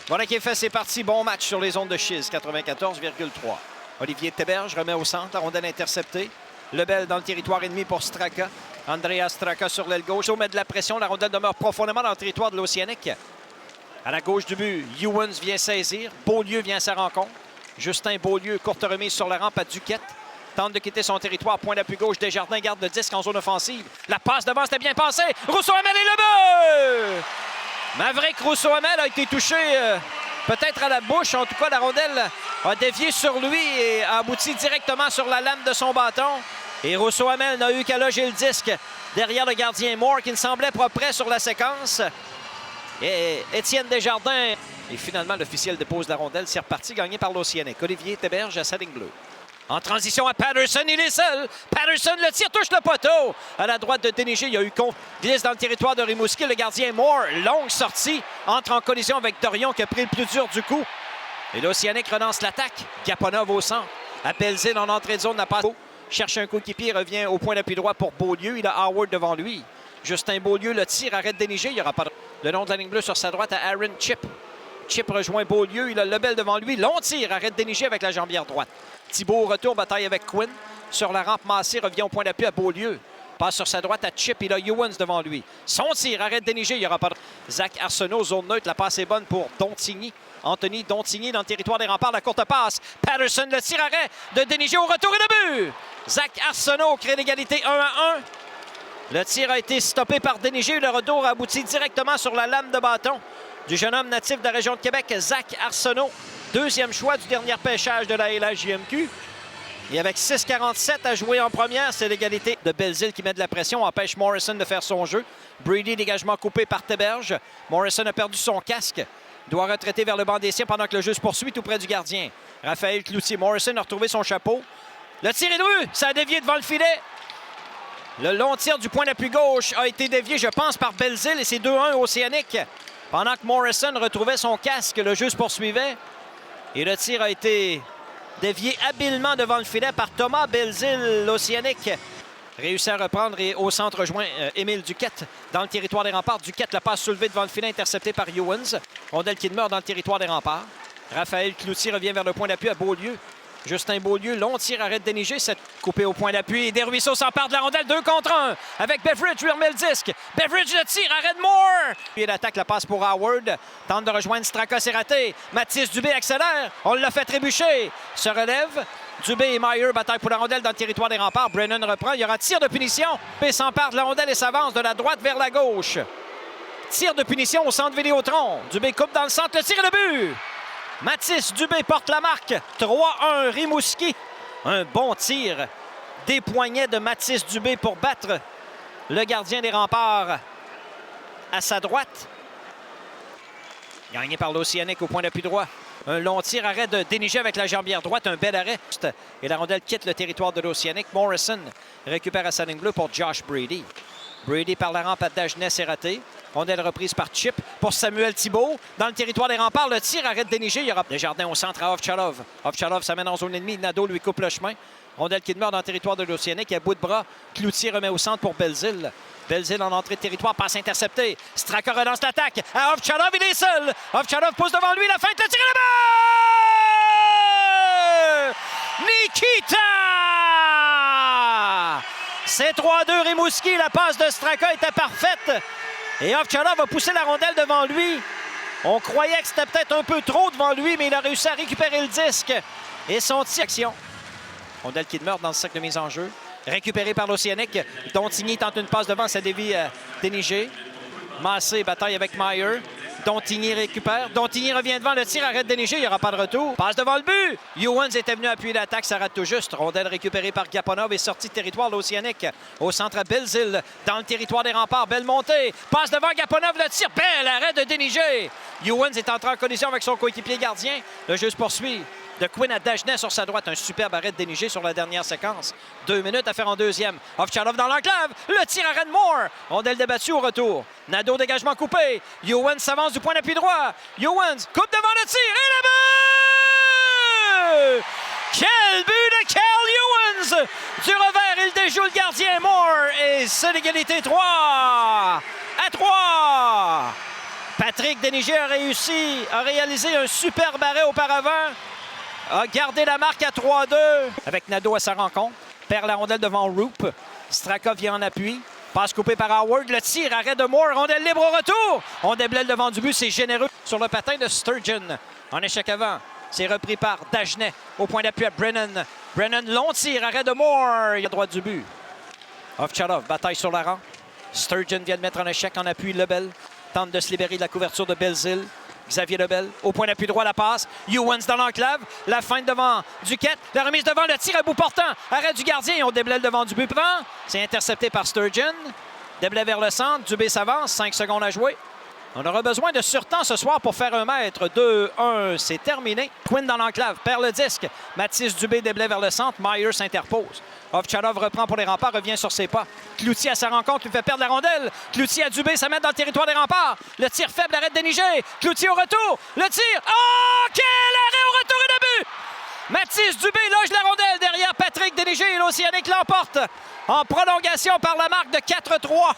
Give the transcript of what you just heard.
Voilà qui est fait, c'est parti. Bon match sur les ondes de Chiz, 94,3. Olivier Théberge remet au centre, la rondelle interceptée. Lebel dans le territoire ennemi pour Straka. Andreas Straka sur l'aile gauche. Met de la pression, la rondelle demeure profondément dans le territoire de l'Océanique. À la gauche du but, Ewens vient saisir. Beaulieu vient à sa rencontre. Justin Beaulieu, courte remise sur la rampe à Duquette. Tente de quitter son territoire. Point d'appui gauche. Desjardins garde le disque en zone offensive. La passe devant, c'était bien passé. Rousseau-Hamel et le but! Maverick Rousseau-Hamel a été touché peut-être à la bouche. En tout cas, la rondelle a dévié sur lui et a abouti directement sur la lame de son bâton. Et Rousseau-Hamel n'a eu qu'à loger le disque derrière le gardien Moore qui ne semblait pas prêt sur la séquence. Et Étienne Desjardins. Et finalement, l'officiel dépose la rondelle. C'est reparti, gagné par l'Océanique. Olivier Théberge à sa ligne bleue. En transition à Patterson, il est seul. Patterson, le tir touche le poteau. À la droite de Déniger, il y a eu compte. Glisse dans le territoire de Rimouski. Le gardien Moore, longue sortie, entre en collision avec Dorion qui a pris le plus dur du coup. Et l'Océanique relance l'attaque. Gaponov au centre. À Belzile en entrée de zone, n'a pas. Cherche un coéquipier, revient au point d'appui droit pour Beaulieu. Il a Howard devant lui. Justin Beaulieu, le tir, arrête Déniger. Il n'y aura pas de... Le nom de la ligne bleue sur sa droite à Aaron Chip. Chip rejoint Beaulieu. Il a Lebel devant lui. Long tir, arrête Déniger avec la jambière droite. Thibault retour, bataille avec Quinn. Sur la rampe, Massé revient au point d'appui à Beaulieu. Passe sur sa droite à Chip. Il a Ewens devant lui. Son tir, arrête Déniger. Il n'y aura pas de... Zach Arsenault, zone neutre. La passe est bonne pour Dontigny. Anthony Dontigny dans le territoire des remparts. La courte passe. Patterson, le tir arrêt de Déniger au retour et le but. Zach Arsenault crée l'égalité 1-1. Le tir a été stoppé par Déniger. Le retour a abouti directement sur la lame de bâton du jeune homme natif de la région de Québec, Zach Arsenault. Deuxième choix du dernier pêchage de la LHJMQ. Et avec 6,47 à jouer en première, c'est l'égalité de Belzile qui met de la pression, empêche Morrison de faire son jeu. Brady, dégagement coupé par Théberge. Morrison a perdu son casque. Doit retraiter vers le banc des siens pendant que le jeu se poursuit tout près du gardien. Raphaël Cloutier. Morrison a retrouvé son chapeau. Le tir est loin. Ça a dévié devant le filet. Le long tir du point d'appui gauche a été dévié, je pense, par Belzile et c'est 2-1 Océanique. Pendant que Morrison retrouvait son casque, le jeu se poursuivait. Et le tir a été dévié habilement devant le filet par Thomas Belzile, l'Océanique. Réussit à reprendre et au centre rejoint Émile Duquette dans le territoire des remparts. Duquette, la passe soulevée devant le filet, interceptée par Ewens. Rondelle qui demeure dans le territoire des remparts. Raphaël Cloutier revient vers le point d'appui à Beaulieu. Justin Beaulieu, long tir, arrête Déniger, c'est coupé au point d'appui. Desruisseaux s'empare de la rondelle, 2 contre 1. Avec Beveridge, lui remet le disque. Beveridge le tire, arrête Moore. Puis il attaque la passe pour Howard. Tente de rejoindre Straka, c'est raté. Mathis Dubé accélère. On l'a fait trébucher. Se relève. Dubé et Meyer bataillent pour la rondelle dans le territoire des remparts. Brennan reprend. Il y aura tir de punition. Dubé s'empare de la rondelle et s'avance de la droite vers la gauche. Tir de punition au centre Vidéotron. Dubé coupe dans le centre, le tir et le but. Mathis Dubé porte la marque. 3-1 Rimouski. Un bon tir des poignets de Mathis Dubé pour battre le gardien des remparts à sa droite. Gagné par l'Océanique au point d'appui droit. Un long tir, arrêt de Déniger avec la jambière droite. Un bel arrêt. Et la rondelle quitte le territoire de l'Océanique. Morrison récupère à sa ligne bleue pour Josh Brady. Brady par la rampe à Dagenet, c'est raté. Rondelle reprise par Chip pour Samuel Thibault. Dans le territoire des remparts, le tir arrête Déniger. Il y aura Desjardins au centre à Ovtchalov. Ovtchalov s'amène en zone ennemie. Nadeau lui coupe le chemin. Rondelle qui demeure dans le territoire de l'Océanique. À bout de bras, Cloutier remet au centre pour Belzile. Belzile en entrée de territoire, passe interceptée. Straka relance l'attaque. À Ovtchalov, il est seul. Ovtchalov pousse devant lui. La feinte, le tir et le but! Nikita! C'est 3-2 Rimouski. La passe de Straka était parfaite. Et Ovtchalov a poussé la rondelle devant lui. On croyait que c'était peut-être un peu trop devant lui, mais il a réussi à récupérer le disque. Et son tir action. Rondelle qui demeure dans le cercle de mise en jeu. Récupéré par l'Océanique. Dontigny tente une passe devant, ça dévie Déniger. Massé bataille avec Meyer. Dontigny récupère. Dontigny revient devant, le tir arrête Déniger, il n'y aura pas de retour. Passe devant le but. Ewens était venu appuyer l'attaque, ça rate tout juste. Rondelle récupérée par Gaponov et sortie de territoire l'Océanique. Au centre à Belzile, dans le territoire des remparts. Belle montée. Passe devant Gaponov, le tir. Bel arrêt de Déniger. Ewens est entré en collision avec son coéquipier gardien. Le jeu se poursuit. De Quinn à Dagenet sur sa droite. Un superbe arrêt de Déniger sur la dernière séquence. 2 minutes à faire en deuxième. Ovtchalov dans l'enclave. Le tir arrête Moore. Rondelle débattue au retour. Nadeau dégagement coupé. Ewens s'avance du point d'appui droit. Ewens coupe devant le tir. Et le but! Quel but de Cal Ewens! Du revers, il déjoue le gardien Moore. Et c'est l'égalité 3-3. Patrick Déniger a réalisé un superbe arrêt auparavant. A gardé la marque à 3-2. Avec Nadeau à sa rencontre. Perd la rondelle devant Roop. Straka vient en appui. Passe coupée par Howard. Le tir, arrêt de Moore. Rondelle libre au retour. On déblaye devant du but. C'est généreux sur le patin de Sturgeon. En échec avant. C'est repris par Dagenet. Au point d'appui à Brennan. Brennan, long tir. Arrêt de Moore. Il a droit du but. Ovtcharov, bataille sur la rampe. Sturgeon vient de mettre en échec en appui. Lebel tente de se libérer de la couverture de Belzile. Xavier Lebel, au point d'appui droit, la passe. Ewens dans l'enclave. La feinte devant Duquette. La remise devant, le tir à bout portant. Arrêt du gardien. On déblaye devant du but. C'est intercepté par Sturgeon. Déblaye vers le centre. Dubé s'avance. 5 secondes à jouer. On aura besoin de surtemps ce soir pour faire un mètre. 2-1, c'est terminé. Quinn dans l'enclave, perd le disque. Mathis Dubé déblaye vers le centre. Meyer s'interpose. Ovtcharov reprend pour les remparts, revient sur ses pas. Cloutier à sa rencontre, lui fait perdre la rondelle. Cloutier à Dubé, ça met dans le territoire des remparts. Le tir faible, arrête de Déniger. Cloutier au retour. Le tir. Oh, quel arrêt au retour et de but! Mathis Dubé loge la rondelle derrière Patrick Déniger et l'Océanique l'emporte en prolongation par la marque de 4-3.